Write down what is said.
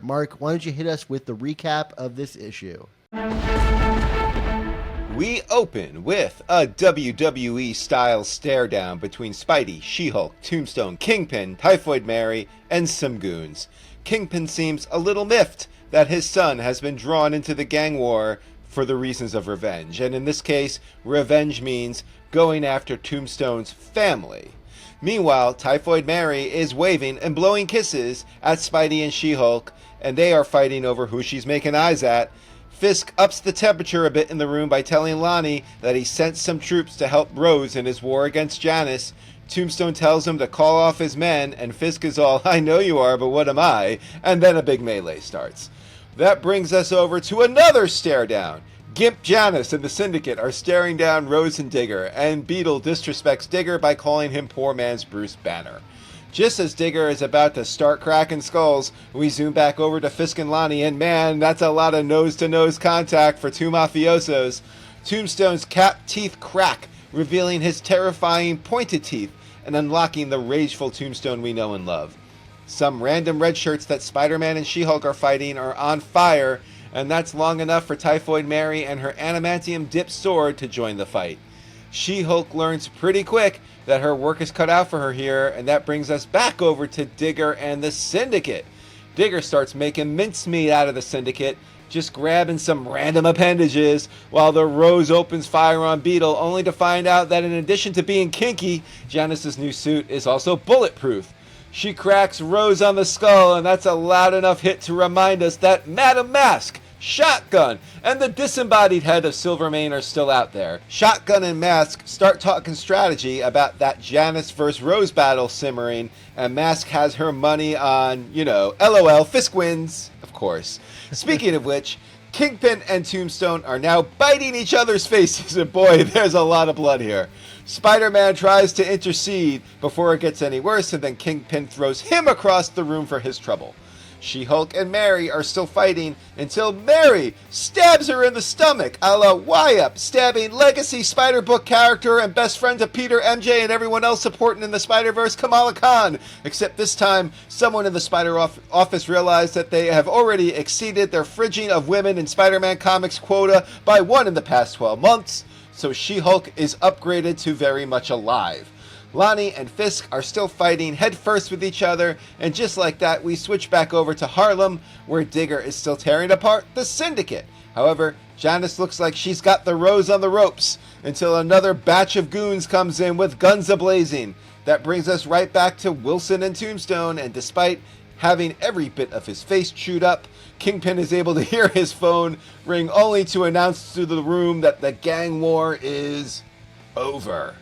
Mark, why don't you hit us with the recap of this issue? We open with a WWE-style stare-down between Spidey, She-Hulk, Tombstone, Kingpin, Typhoid Mary, and some goons. Kingpin seems a little miffed that his son has been drawn into the gang war for the reasons of revenge, and in this case, revenge means going after Tombstone's family. Meanwhile, Typhoid Mary is waving and blowing kisses at Spidey and She-Hulk, and they are fighting over who she's making eyes at. Fisk ups the temperature a bit in the room by telling Lonnie that he sent some troops to help Rose in his war against Janice. Tombstone tells him to call off his men, and Fisk is all, I know you are, but what am I? And then a big melee starts. That brings us over to another stare down. Gimp Janice and the Syndicate are staring down Rose and Digger, and Beetle disrespects Digger by calling him poor man's Bruce Banner. Just as Digger is about to start cracking skulls, we zoom back over to Fisk and Lonnie, and man, that's a lot of nose-to-nose contact for two mafiosos. Tombstone's capped teeth crack, revealing his terrifying pointed teeth and unlocking the rageful Tombstone we know and love. Some random red shirts that Spider-Man and She-Hulk are fighting are on fire, and that's long enough for Typhoid Mary and her adamantium-dipped sword to join the fight. She-Hulk learns pretty quick that her work is cut out for her here, and that brings us back over to Digger and the Syndicate. Digger starts making mincemeat out of the Syndicate, just grabbing some random appendages, while the Rose opens fire on Beetle, only to find out that in addition to being kinky, Janice's new suit is also bulletproof. She cracks Rose on the skull, and that's a loud enough hit to remind us that Madam Mask, Shotgun, and the disembodied head of Silvermane are still out there. Shotgun and Mask start talking strategy about that Janice vs. Rose battle simmering, and Mask has her money on, LOL, Fisk wins, of course. Speaking of which, Kingpin and Tombstone are now biting each other's faces, and boy, there's a lot of blood here. Spider-Man tries to intercede before it gets any worse, and then Kingpin throws him across the room for his trouble. She-Hulk and Mary are still fighting until Mary stabs her in the stomach, a la Wyatt, stabbing legacy Spider-Book character and best friend to Peter, MJ, and everyone else supporting in the Spider-Verse, Kamala Khan. Except this time, someone in the Spider office realized that they have already exceeded their fridging of women in Spider-Man comics quota by one in the past 12 months, so She-Hulk is upgraded to very much alive. Lonnie and Fisk are still fighting headfirst with each other, and just like that, we switch back over to Harlem, where Digger is still tearing apart the Syndicate. However, Janice looks like she's got the Rose on the ropes, until another batch of goons comes in with guns a-blazing. That brings us right back to Wilson and Tombstone, and despite having every bit of his face chewed up, Kingpin is able to hear his phone ring only to announce to the room that the gang war is over.